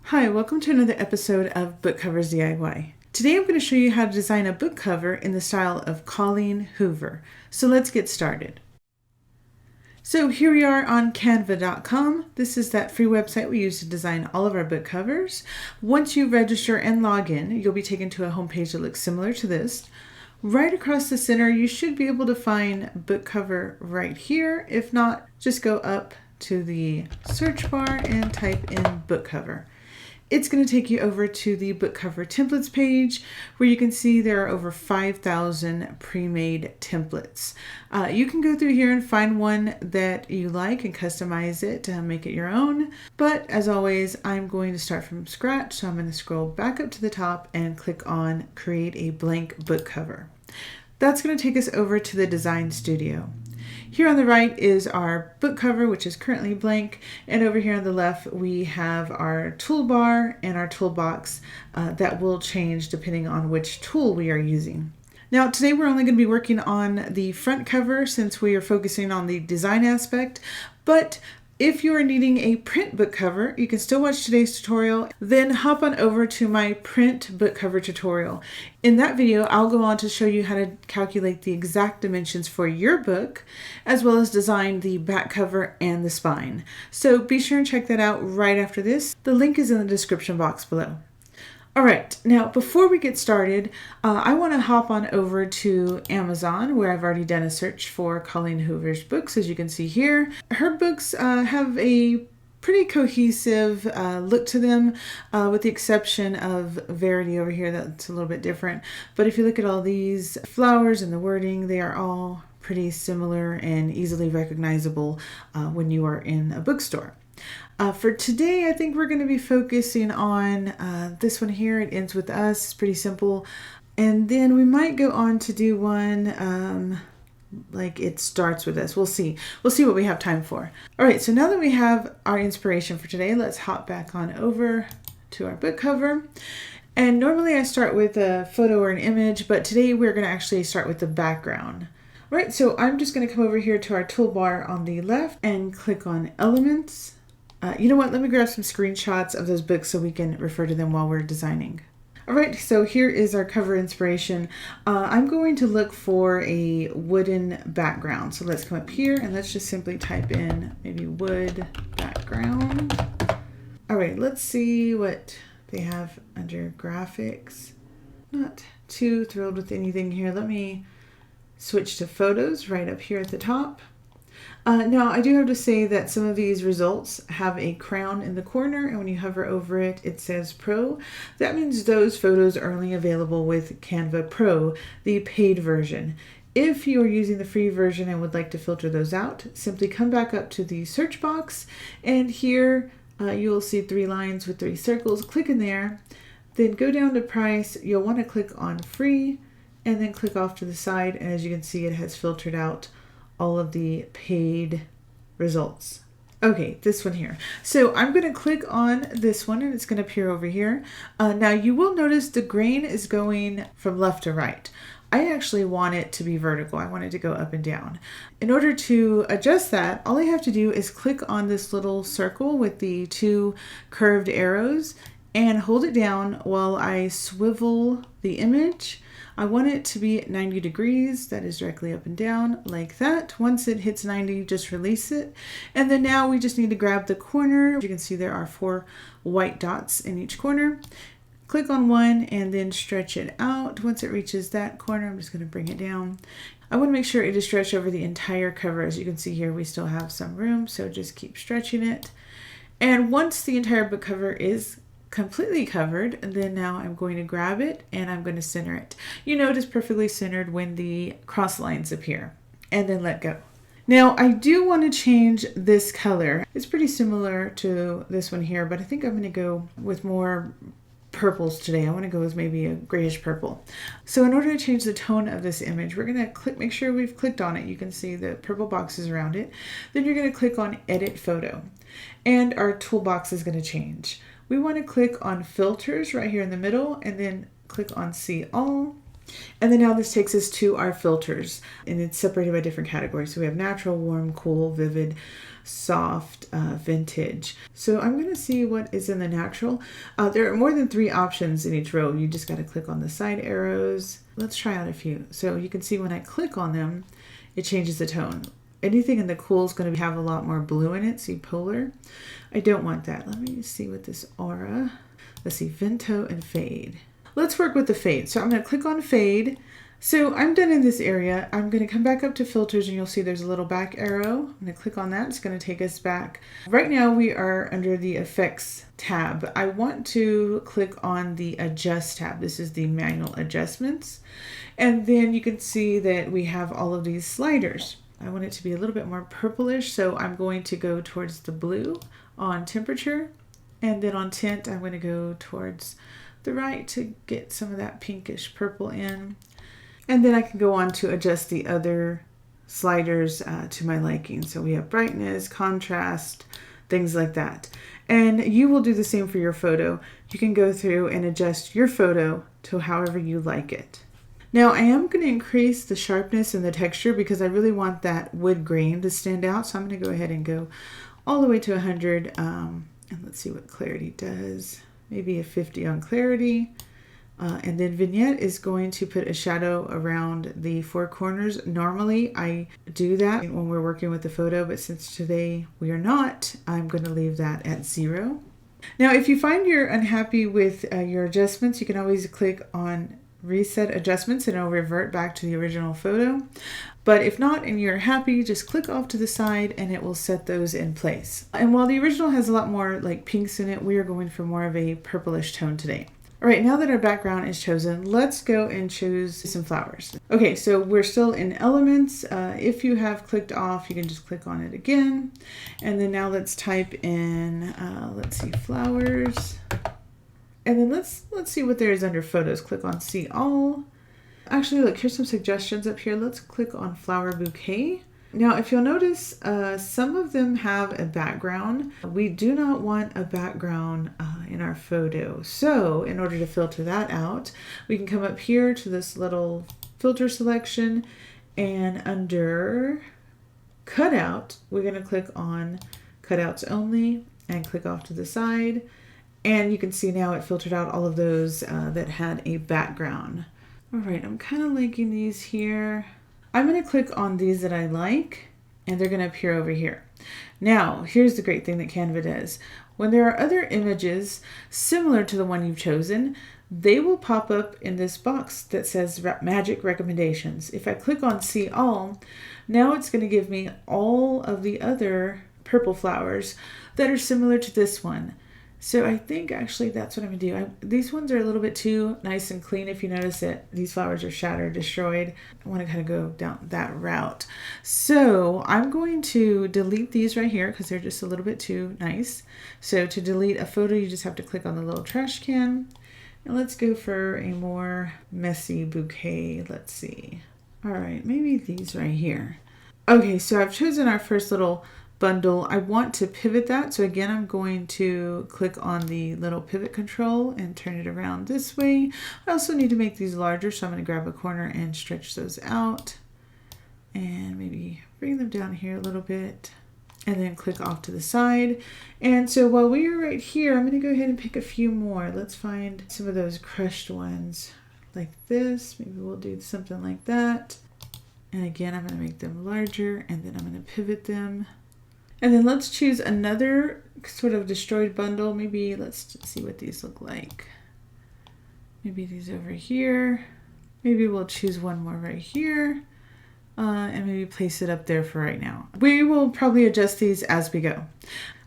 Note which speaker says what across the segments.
Speaker 1: Hi, welcome to another episode of Book Covers DIY. Today I'm going to show you how to design a book cover in the style of Colleen Hoover. So let's get started. So here we are on Canva.com. This is that free website we use to design all of our book covers. Once you register and log in, you'll be taken to a homepage that looks similar to this. Right across the center, you should be able to find book cover right here. If not, just go up to the search bar and type in book cover. It's going to take you over to the book cover templates page where you can see there are over 5,000 pre-made templates. You can go through here and find one that you like and customize it to make it your own. But as always, I'm going to start from scratch. So I'm going to scroll back up to the top and click on create a blank book cover. That's going to take us over to the design studio. Here on the right is our book cover, which is currently blank. And over here on the left, we have our toolbar and our toolbox that will change depending on which tool we are using. Now, today we're only going to be working on the front cover since we are focusing on the design aspect. But if you are needing a print book cover, you can still watch today's tutorial, then hop on over to my print book cover tutorial. In that video, I'll go on to show you how to calculate the exact dimensions for your book, as well as design the back cover and the spine. So be sure and check that out right after this. The link is in the description box below. All right, now before we get started, I want to hop on over to Amazon where I've already done a search for Colleen Hoover's books. As you can see here, her books have a pretty cohesive look to them, with the exception of Verity over here that's a little bit different. But if you look at all these flowers and the wording, they are all pretty similar and easily recognizable when you are in a bookstore. For today, I think we're going to be focusing on this one here. It ends with us. It's pretty simple. And then we might go on to do one like it starts with us. We'll see. We'll see what we have time for. All right, so now that we have our inspiration for today, let's hop back on over to our book cover. And normally I start with a photo or an image, but today we're going to actually start with the background. All right, so I'm just going to come over here to our toolbar on the left and click on Elements. You know what? Let me grab some screenshots of those books so we can refer to them while we're designing. All right, so here is our cover inspiration. I'm going to look for a wooden background. So let's come up here and let's just simply type in maybe wood background. All right, let's see what they have under graphics. Not too thrilled with anything here. Let me switch to photos right up here at the top. Now, I do have to say that some of these results have a crown in the corner, and when you hover over it, it says Pro. That means those photos are only available with Canva Pro, the paid version. If you are using the free version and would like to filter those out, simply come back up to the search box, and here you will see 3 lines with 3 circles. Click in there, then go down to price. You'll want to click on free, and then click off to the side, and as you can see, it has filtered out all of the paid results. Okay, this one here. So I'm going to click on this one and it's going to appear over here. Now you will notice the grain is going from left to right. I actually want it to be vertical. I want it to go up and down. In order to adjust that, all I have to do is click on this little circle with the 2 curved arrows and hold it down while I swivel the image. I want it to be at 90 degrees. That is directly up and down like that. Once it hits 90, just release it. And then now we just need to grab the corner. You can see there are 4 white dots in each corner. Click on one and then stretch it out. Once it reaches that corner, I'm just going to bring it down. I want to make sure it is stretched over the entire cover. As you can see here, we still have some room, so just keep stretching it. And once the entire book cover is completely covered, and then now I'm going to grab it and I'm going to center it. You know it is perfectly centered when the cross lines appear, and then let go. Now I do want to change this color. It's pretty similar to this one here, but I think I'm going to go with more purples today. I want to go with maybe a grayish purple. So in order to change the tone of this image, we're going to make sure we've clicked on it. You can see the purple boxes around it. Then you're going to click on Edit Photo, and our toolbox is going to change. We want to click on filters right here in the middle and then click on see all. And then now this takes us to our filters, and it's separated by different categories. So we have natural, warm, cool, vivid, soft, vintage. So I'm going to see what is in the natural. There are more than 3 options in each row. You just got to click on the side arrows. Let's try out a few. So you can see when I click on them, it changes the tone. Anything in the cool is going to have a lot more blue in it. See, polar. I don't want that. Let me see what this aura. Let's see, Vento and Fade. Let's work with the fade. So I'm going to click on fade. So I'm done in this area. I'm going to come back up to filters and you'll see there's a little back arrow. I'm going to click on that. It's going to take us back. Right now we are under the effects tab. I want to click on the adjust tab. This is the manual adjustments. And then you can see that we have all of these sliders. I want it to be a little bit more purplish. So I'm going to go towards the blue on temperature. And then on tint, I'm going to go towards the right to get some of that pinkish purple in. And then I can go on to adjust the other sliders to my liking. So we have brightness, contrast, things like that. And you will do the same for your photo. You can go through and adjust your photo to however you like it. Now I am going to increase the sharpness and the texture because I really want that wood grain to stand out. So I'm going to go ahead and go all the way to 100. And let's see what clarity does. Maybe a 50 on clarity. And then vignette is going to put a shadow around the 4 corners. Normally I do that when we're working with the photo, but since today we are not, I'm going to leave that at 0. Now if you find you're unhappy with your adjustments, you can always click on reset adjustments and it'll revert back to the original photo. But if not and you're happy, just click off to the side and it will set those in place. And while the original has a lot more like pinks in it, we are going for more of a purplish tone today. All right, now that our background is chosen, let's go and choose some flowers. Okay, so we're still in elements. If you have clicked off, you can just click on it again. And then now let's type in, let's see, flowers. And then let's see what there is under photos. Click on see all. Actually, look, here's some suggestions up here. Let's click on flower bouquet. Now, if you'll notice, some of them have a background. We do not want a background in our photo. So in order to filter that out, we can come up here to this little filter selection and under cutout, we're going to click on cutouts only and click off to the side. And you can see now it filtered out all of those that had a background. All right, I'm kind of linking these here. I'm going to click on these that I like, and they're going to appear over here. Now, here's the great thing that Canva does. When there are other images similar to the one you've chosen, they will pop up in this box that says Magic Recommendations. If I click on See All, now it's going to give me all of the other purple flowers that are similar to this one. So I think actually that's what I'm gonna do. These ones are a little bit too nice and clean. If you notice that these flowers are shattered, destroyed, I want to kind of go down that route. So I'm going to delete these right here because they're just a little bit too nice. So to delete a photo, you just have to click on the little trash can. And let's go for a more messy bouquet. Let's see. All right, maybe these right here. Okay, so I've chosen our first little bundle. I want to pivot that. So again, I'm going to click on the little pivot control and turn it around this way. I also need to make these larger. So I'm going to grab a corner and stretch those out and maybe bring them down here a little bit and then click off to the side. And so while we are right here, I'm going to go ahead and pick a few more. Let's find some of those crushed ones like this. Maybe we'll do something like that. And again, I'm going to make them larger and then I'm going to pivot them. And then let's choose another sort of destroyed bundle. Maybe let's see what these look like. Maybe these over here. Maybe we'll choose one more right here. And maybe place it up there for right now. We will probably adjust these as we go.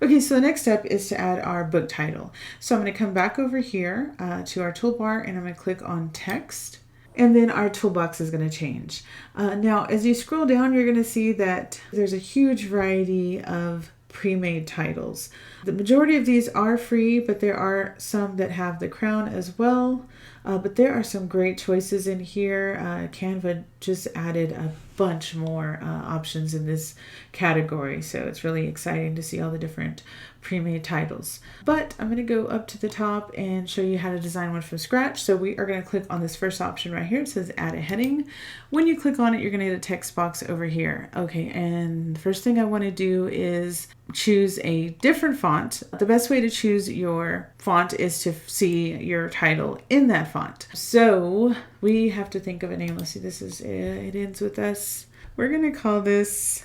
Speaker 1: Okay, so the next step is to add our book title. So I'm going to come back over here to our toolbar and I'm going to click on text. And then our toolbox is going to change. Now, as you scroll down, you're going to see that there's a huge variety of pre-made titles. The majority of these are free, but there are some that have the crown as well. But there are some great choices in here. Canva just added a bunch more options in this category. So it's really exciting to see all the different pre-made titles. But I'm going to go up to the top and show you how to design one from scratch. So we are going to click on this first option right here. It says add a heading. When you click on it, you're going to get a text box over here. Okay, and the first thing I want to do is choose a different font. The best way to choose your font is to see your title in that font. So we have to think of a name. Let's see, this is it ends with S. We're going to call this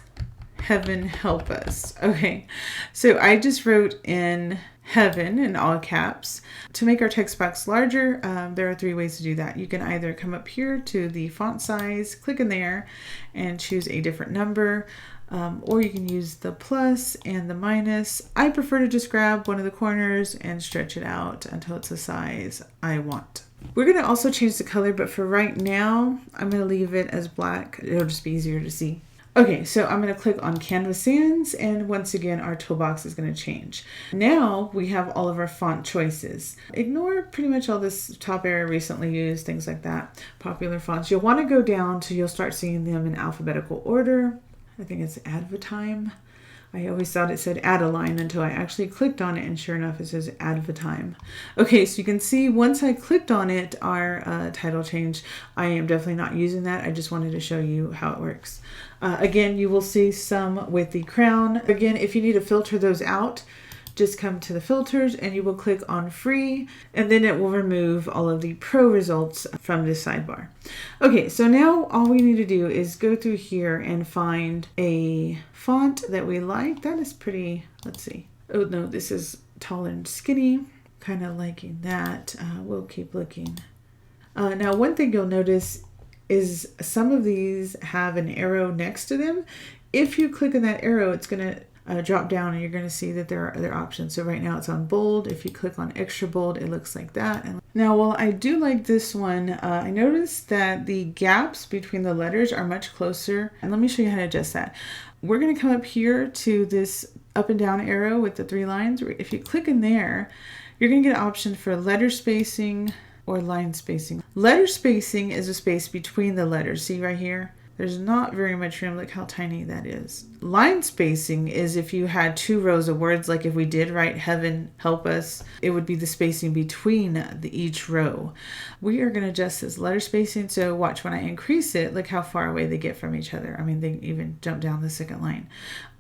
Speaker 1: Heaven Help Us. Okay, so I just wrote in heaven in all caps. To make our text box larger, there are 3 ways to do that. You can either come up here to the font size, click in there and choose a different number, or you can use the plus and the minus. I prefer to just grab one of the corners and stretch it out until it's the size I want. We're going to also change the color, but for right now, I'm going to leave it as black. It'll just be easier to see. Okay, so I'm going to click on Canva Sans, and once again, our toolbox is going to change. Now we have all of our font choices. Ignore pretty much all this top area, recently used, things like that, popular fonts. You'll want to go down till you'll start seeing them in alphabetical order. I think it's Advertime. I always thought it said add a line until I actually clicked on it, and sure enough, it says Advertime. Okay, so you can see once I clicked on it, our title changed. I am definitely not using that. I just wanted to show you how it works. Again, you will see some with the crown. Again, if you need to filter those out, just come to the filters and you will click on free, and then it will remove all of the pro results from this sidebar. Okay, so now all we need to do is go through here and find a font that we like. That is pretty, let's see. Oh no, this is tall and skinny. Kind of liking that. We'll keep looking. Now, one thing you'll notice is some of these have an arrow next to them. If you click on that arrow, it's going to drop down and you're going to see that there are other options. So right now it's on bold. If you click on extra bold, it looks like that. And now, while I do like this one, I noticed that the gaps between the letters are much closer. And let me show you how to adjust that. We're going to come up here to this up and down arrow with the 3 lines. If you click in there, you're going to get an option for letter spacing or line spacing. Letter spacing is a space between the letters. See right here? There's not very much room. Look how tiny that is. Line spacing is if you had 2 rows of words, like if we did write Heaven Help Us, it would be the spacing between each row. We are going to adjust this letter spacing. So watch when I increase it, look how far away they get from each other. I mean, they even jump down the second line.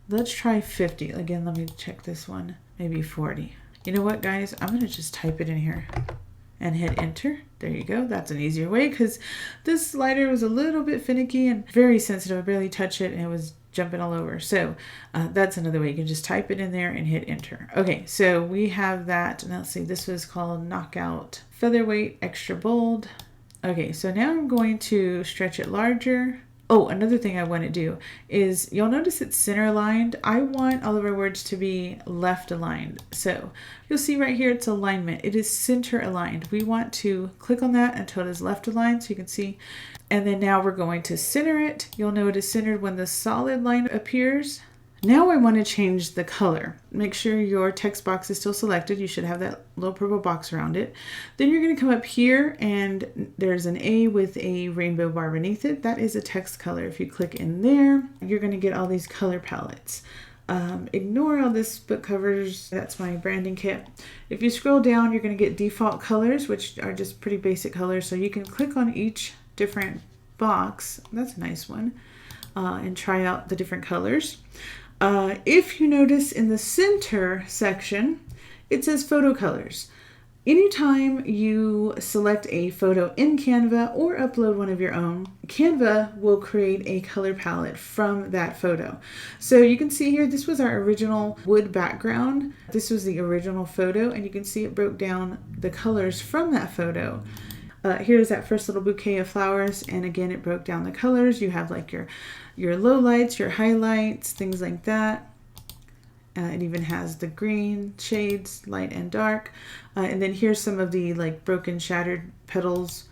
Speaker 1: Let's try 50. Again, let me check this one. Maybe 40. You know what, guys? I'm going to just type it in here and hit enter. There you go. That's an easier way because this slider was a little bit finicky and very sensitive. I barely touched it and it was jumping all over. So that's another way. You can just type it in there and hit enter. Okay, so we have that. Now let's see, this was called Knockout Featherweight Extra Bold. Okay, so now I'm going to stretch it larger. Oh, another thing I want to do is you'll notice it's center aligned. I want all of our words to be left aligned. So you'll see right here, it's alignment. It is center aligned. We want to click on that until it is left aligned so you can see. And then now we're going to center it. You'll know it is centered when the solid line appears. Now I want to change the color. Make sure your text box is still selected. You should have that little purple box around it. Then you're going to come up here and there's an A with a rainbow bar beneath it. That is a text color. If you click in there, you're going to get all these color palettes. Ignore all this book covers. That's my branding kit. If you scroll down, you're going to get default colors, which are just pretty basic colors. So you can click on each different box. That's a nice one. And try out the different colors. If you notice in the center section, it says photo colors. Anytime you select a photo in Canva or upload one of your own, Canva will create a color palette from that photo. So you can see here, this was our original wood background. This was the original photo, and you can see it broke down the colors from that photo. Here's that first little bouquet of flowers, and again, it broke down the colors. You have like your lowlights, your highlights, things like that. It even has the green shades, light and dark. And then here's some of the like broken, shattered petals.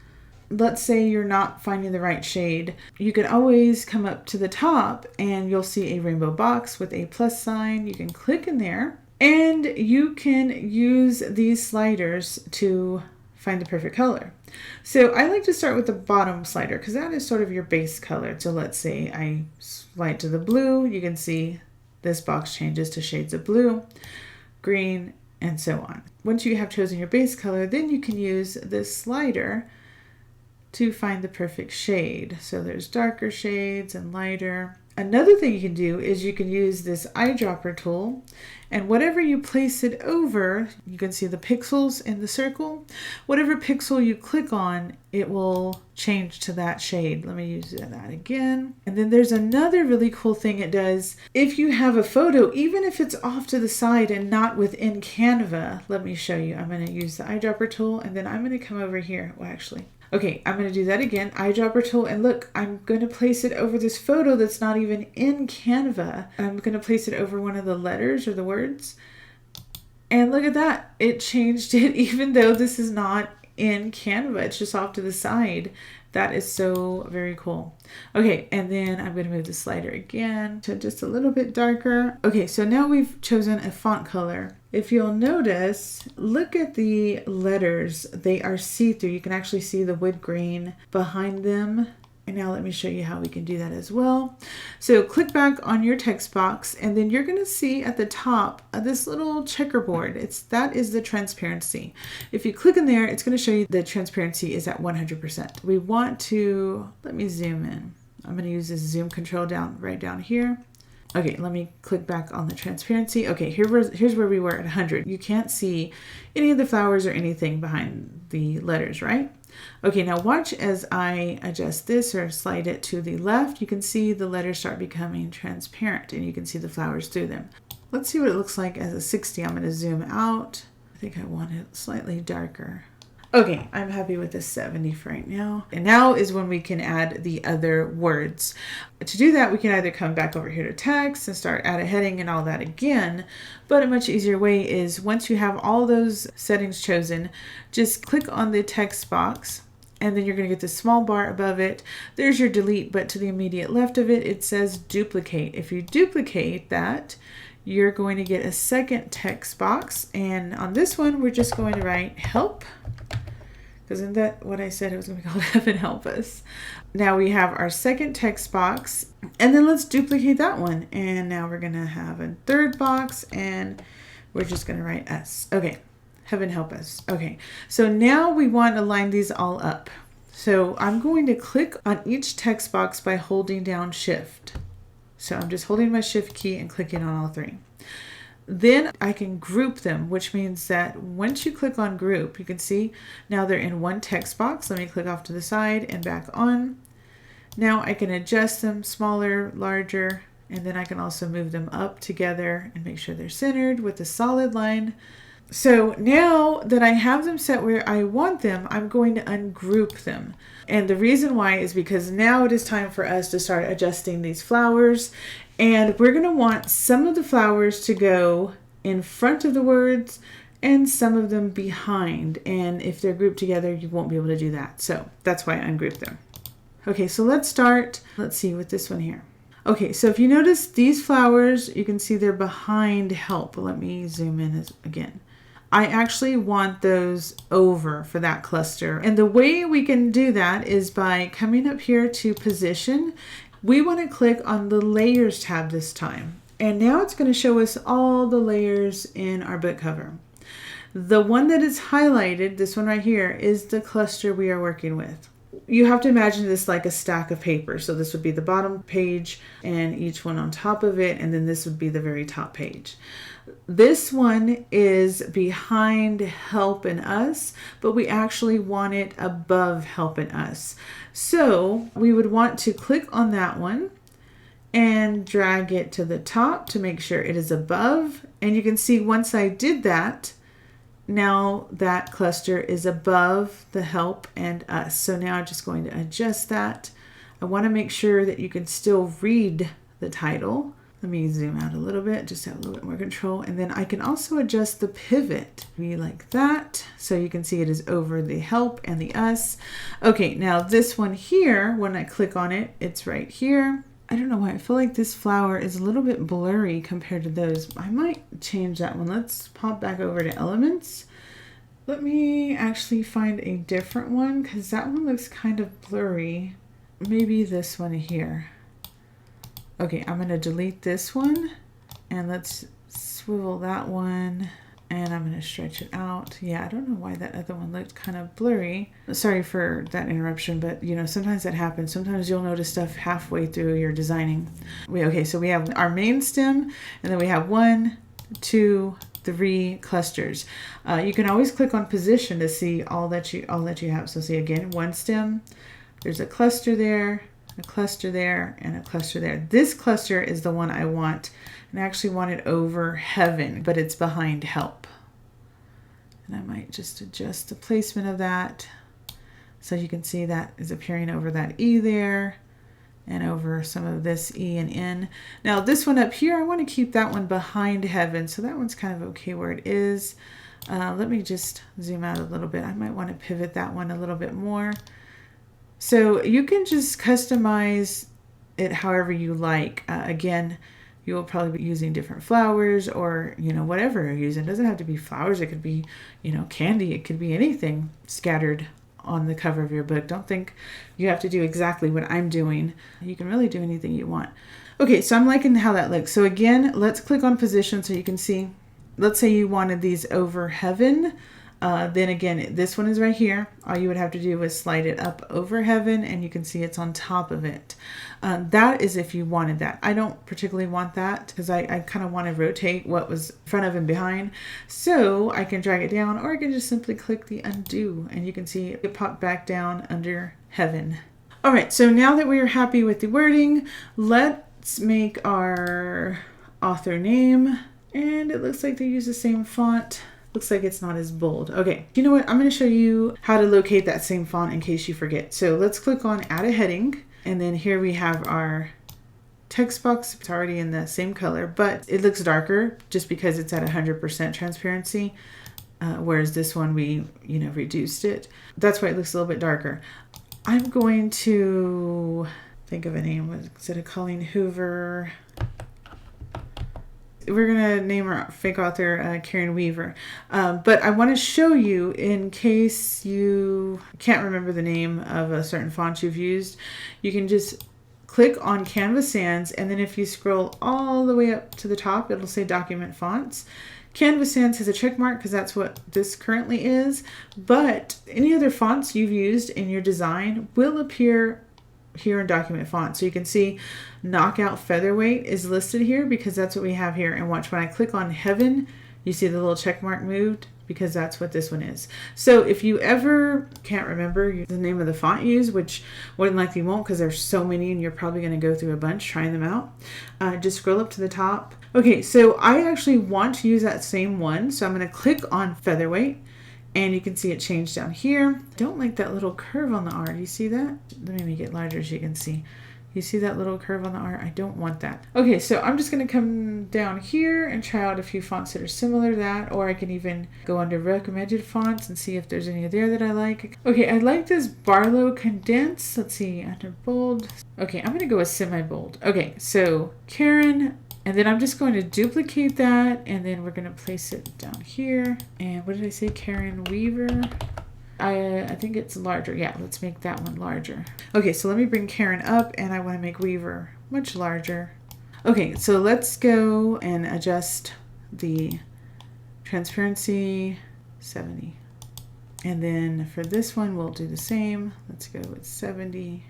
Speaker 1: Let's say you're not finding the right shade. You can always come up to the top and you'll see a rainbow box with a plus sign. You can click in there and you can use these sliders to find the perfect color. So I like to start with the bottom slider because that is sort of your base color. So let's say I slide to the blue. You can see this box changes to shades of blue. green, and so on. Once you have chosen your base color, then you can use this slider to find the perfect shade. So there's darker shades and lighter. Another thing you can do is you can use this eyedropper tool, and whatever you place it over, you can see the pixels in the circle. Whatever pixel you click on, it will change to that shade. Let me use that again. And then there's another really cool thing it does. If you have a photo, even if it's off to the side and not within Canva, let me show you. I'm going to use the eyedropper tool, and then I'm going to come over here. Well, actually, okay, I'm going to do that again, eyedropper tool, and look, I'm going to place it over this photo that's not even in Canva. I'm going to place it over one of the letters or the words, and look at that. It changed it even though this is not in Canva. It's just off to the side. That is so very cool. Okay, and then I'm going to move the slider again to just a little bit darker. Okay, so now we've chosen a font color. If you'll notice, look at the letters. They are see-through. You can actually see the wood grain behind them. And now let me show you how we can do that as well. So click back on your text box, and then you're going to see at the top this little checkerboard. That is the transparency. If you click in there, it's going to show you the transparency is at 100%. We want to, let me zoom in. I'm going to use this zoom control right down here. Okay, let me click back on the transparency. Okay, here's where we were at 100. You can't see any of the flowers or anything behind the letters, right? Okay, now watch as I adjust this or slide it to the left. You can see the letters start becoming transparent, and you can see the flowers through them. Let's see what it looks like as a 60. I'm going to zoom out. I think I want it slightly darker. Okay, I'm happy with this 70 for right now. And now is when we can add the other words. To do that, we can either come back over here to text and start add a heading and all that again. But a much easier way is once you have all those settings chosen, just click on the text box, and then you're going to get the small bar above it. There's your delete, but to the immediate left of it, it says duplicate. If you duplicate that, you're going to get a second text box. And on this one, we're just going to write help. Isn't that what I said? It was going to be called Heaven Help Us. Now we have our second text box, and then let's duplicate that one. And now we're going to have a third box, and we're just going to write S. Okay, Heaven Help Us. Okay, so now we want to line these all up. So I'm going to click on each text box by holding down Shift. So I'm just holding my Shift key and clicking on all three. Then I can group them, which means that once you click on group, you can see now they're in one text box. Let me click off to the side and back on. Now I can adjust them smaller, larger, and then I can also move them up together and make sure they're centered with a solid line. So now that I have them set where I want them, I'm going to ungroup them. And the reason why is because now it is time for us to start adjusting these flowers. And we're going to want some of the flowers to go in front of the words and some of them behind. And if they're grouped together, you won't be able to do that. So that's why I ungrouped them. Okay, so let's start. Let's see with this one here. Okay, so if you notice these flowers, you can see they're behind help. Let me zoom in again. I actually want those over for that cluster. And the way we can do that is by coming up here to position. We want to click on the layers tab this time. And now it's going to show us all the layers in our book cover. The one that is highlighted, this one right here, is the cluster we are working with. You have to imagine this like a stack of paper. So this would be the bottom page and each one on top of it. And then this would be the very top page. This one is behind Help and Us, but we actually want it above Help and Us. So we would want to click on that one and drag it to the top to make sure it is above. And you can see once I did that, now that cluster is above the Help and Us. So now I'm just going to adjust that. I want to make sure that you can still read the title. Let me zoom out a little bit, just have a little bit more control. And then I can also adjust the pivot, be like that. So you can see it is over the Help and the Us. Okay, now this one here, when I click on it, it's right here. I don't know why, I feel like this flower is a little bit blurry compared to those. I might change that one. Let's pop back over to Elements. Let me actually find a different one because that one looks kind of blurry. Maybe this one here. Okay, I'm going to delete this one and let's swivel that one, and I'm going to stretch it out. Yeah, I don't know why that other one looked kind of blurry. Sorry for that interruption, but you know, sometimes that happens. Sometimes you'll notice stuff halfway through your designing. Okay, so we have our main stem, and then we have 1, 2, 3 clusters. You can always click on position to see all that you have. So see again, 1 stem, there's a cluster there, a cluster there, and a cluster there. This cluster is the one I want, and I actually want it over heaven, but it's behind help. And I might just adjust the placement of that so you can see that is appearing over that E there and over some of this E and N. Now this one up here, I want to keep that one behind heaven, so that one's kind of okay where it is. Let me just zoom out a little bit. I might want to pivot that one a little bit more. So you can just customize it however you like. Again, you will probably be using different flowers, or, you know, whatever you're using. It doesn't have to be flowers. It could be, you know, candy. It could be anything scattered on the cover of your book. Don't think you have to do exactly what I'm doing. You can really do anything you want. Okay, so I'm liking how that looks. So again, let's click on position so you can see. Let's say you wanted these over heaven. Then again, this one is right here. All you would have to do is slide it up over heaven, and you can see it's on top of it. That is if you wanted that. I don't particularly want that because I kind of want to rotate what was in front of and behind. So I can drag it down, or I can just simply click the undo, and you can see it pop back down under heaven. All right, so now that we're happy with the wording, let's make our author name. And it looks like they use the same font. Looks like it's not as bold. Okay, you know what? I'm going to show you how to locate that same font in case you forget. So let's click on add a heading. And then here we have our text box. It's already in the same color, but it looks darker just because it's at 100% transparency. Whereas this one, we, you know, reduced it. That's why it looks a little bit darker. I'm going to think of a name instead of Colleen Hoover. We're going to name our fake author Karen Weaver. But I want to show you, in case you can't remember the name of a certain font you've used, you can just click on Canva Sans, and then if you scroll all the way up to the top, it'll say Document Fonts. Canva Sans has a check mark because that's what this currently is, but any other fonts you've used in your design will appear here in Document Font. So you can see Knockout Featherweight is listed here because that's what we have here. And watch, when I click on Heaven, you see the little check mark moved because that's what this one is. So if you ever can't remember the name of the font you use, which more than likely won't because there's so many and you're probably going to go through a bunch trying them out, just scroll up to the top. Okay, so I actually want to use that same one. So I'm going to click on Featherweight. And you can see it changed down here. Don't like that little curve on the R. Do you see that? Let me make it larger so you can see. You see that little curve on the R? I don't want that. Okay, so I'm just going to come down here and try out a few fonts that are similar to that. Or I can even go under recommended fonts and see if there's any there that I like. Okay, I like this Barlow Condensed. Let's see, under bold. Okay, I'm going to go with semi-bold. Okay, so Karen. And then I'm just going to duplicate that, and then we're going to place it down here. And what did I say? Karen Weaver. I think it's larger. Yeah, let's make that one larger. Okay, so let me bring Karen up, and I want to make Weaver much larger. Okay, so let's go and adjust the transparency 70. And then for this one, we'll do the same. Let's go with 70.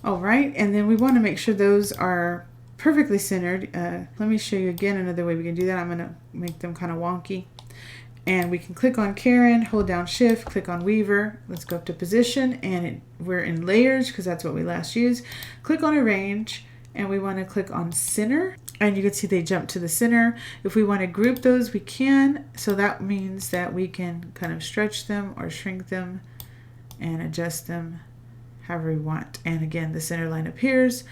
Speaker 1: All right, and then we want to make sure those are perfectly centered. Let me show you again another way we can do that. I'm going to make them kind of wonky. And we can click on Karen, hold down Shift, click on Weaver. Let's go up to Position, and we're in Layers because that's what we last used. Click on Arrange, and we want to click on Center. And you can see they jump to the center. If we want to group those, we can. So that means that we can kind of stretch them or shrink them and adjust them however we want. And again, the center line appears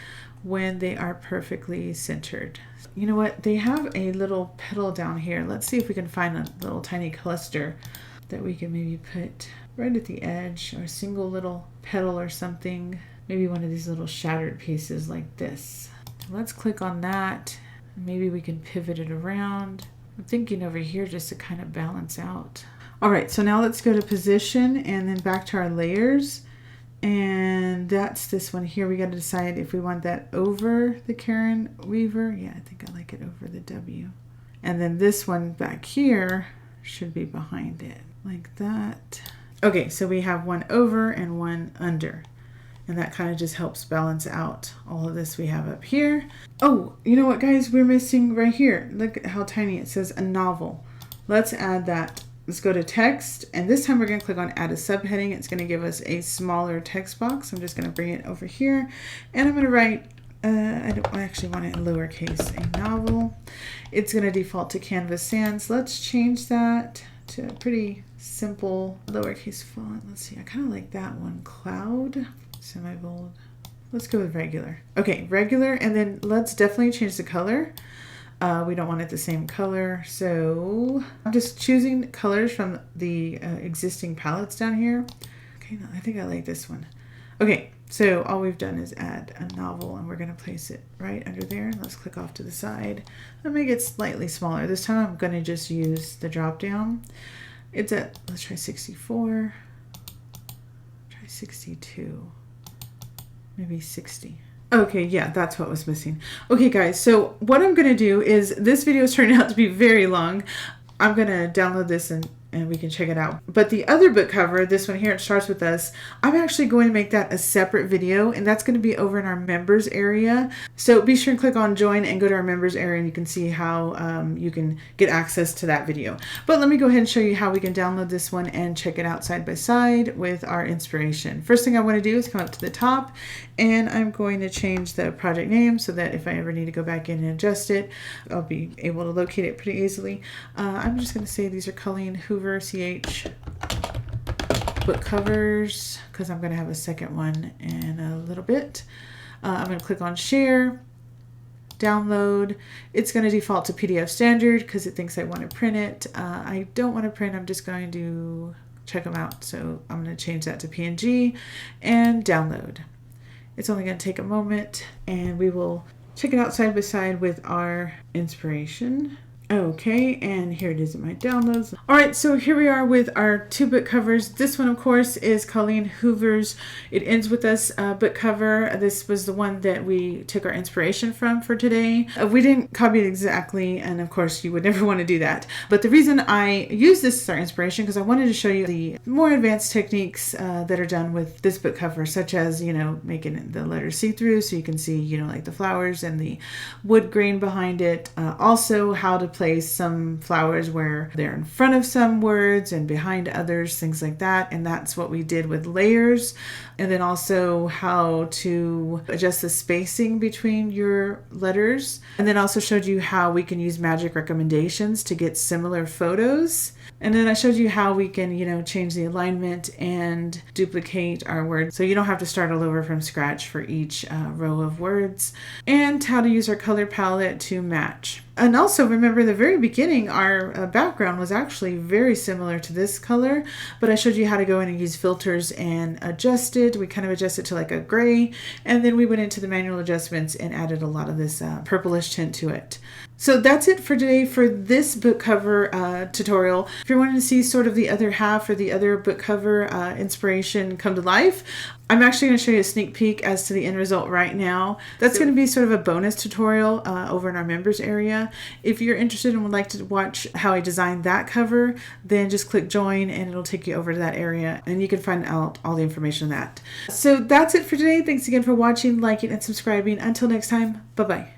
Speaker 1: when they are perfectly centered. You know what? They have a little petal down here. Let's see if we can find a little tiny cluster that we can maybe put right at the edge, or a single little petal or something. Maybe one of these little shattered pieces like this. Let's click on that. Maybe we can pivot it around. I'm thinking over here just to kind of balance out. All right, so now let's go to Position and then back to our layers. And that's this one here. We got to decide if we want that over the Karen Weaver. Yeah, I think I like it over the W. And then this one back here should be behind it, like that. Okay, so we have one over and one under. And that kind of just helps balance out all of this we have up here. Oh, you know what, guys? We're missing right here. Look at how tiny it says a novel. Let's add that. Let's go to text. And this time we're going to click on add a subheading. It's going to give us a smaller text box. I'm just going to bring it over here. And I'm going to write, I actually want it in lowercase, a novel. It's going to default to Canvas Sans. Let's change that to a pretty simple lowercase font. Let's see. I kind of like that one. Cloud. Semi-bold. Let's go with regular. Okay, regular, and then let's definitely change the color. We don't want it the same color, so I'm just choosing colors from the existing palettes down here. Okay, no, I think I like this one. Okay, so all we've done is add a novel, and we're going to place it right under there. Let's click off to the side and make it slightly smaller. This time I'm going to just use the drop down. It's at, let's try 64, try 62. Maybe 60. Okay, yeah, that's what was missing. Okay, guys, so what I'm going to do is, this video is turning out to be very long. I'm going to download this and we can check it out. But the other book cover, this one here, It Starts With Us, I'm actually going to make that a separate video, and that's going to be over in our members area. So be sure and click on join and go to our members area, and you can see how you can get access to that video. But let me go ahead and show you how we can download this one and check it out side by side with our inspiration. First thing I want to do is come up to the top, and I'm going to change the project name so that if I ever need to go back in and adjust it, I'll be able to locate it pretty easily. I'm just going to say these are Colleen Hoover CH book covers, because I'm going to have a second one in a little bit. I'm going to click on share, download. It's going to default to PDF standard because it thinks I want to print it. I don't want to print. I'm just going to check them out. So I'm going to change that to PNG and download. It's only going to take a moment, and we will check it out side by side with our inspiration. Okay, and here it is in my downloads. All right, so here we are with our two book covers. This one, of course, is Colleen Hoover's It Ends With Us book cover. This was the one that we took our inspiration from for today. We didn't copy it exactly, and of course, you would never want to do that. But the reason I use this as our inspiration, because I wanted to show you the more advanced techniques that are done with this book cover, such as, you know, making the letters see-through so you can see, you know, like the flowers and the wood grain behind it. Also, how to place some flowers where they're in front of some words and behind others, things like that. And that's what we did with layers. And then also how to adjust the spacing between your letters. And then also showed you how we can use magic recommendations to get similar photos. And then I showed you how we can, you know, change the alignment and duplicate our words, so you don't have to start all over from scratch for each row of words, and how to use our color palette to match. And also remember, in the very beginning, our background was actually very similar to this color, but I showed you how to go in and use filters and adjust it. We kind of adjusted to like a gray, and then we went into the manual adjustments and added a lot of this purplish tint to it. So that's it for today for this book cover tutorial. If you're wanting to see sort of the other half or the other book cover inspiration come to life, I'm actually going to show you a sneak peek as to the end result right now. That's going to be sort of a bonus tutorial over in our members area. If you're interested and would like to watch how I designed that cover, then just click join and it'll take you over to that area, and you can find out all the information on that. So that's it for today. Thanks again for watching, liking, and subscribing. Until next time, bye-bye.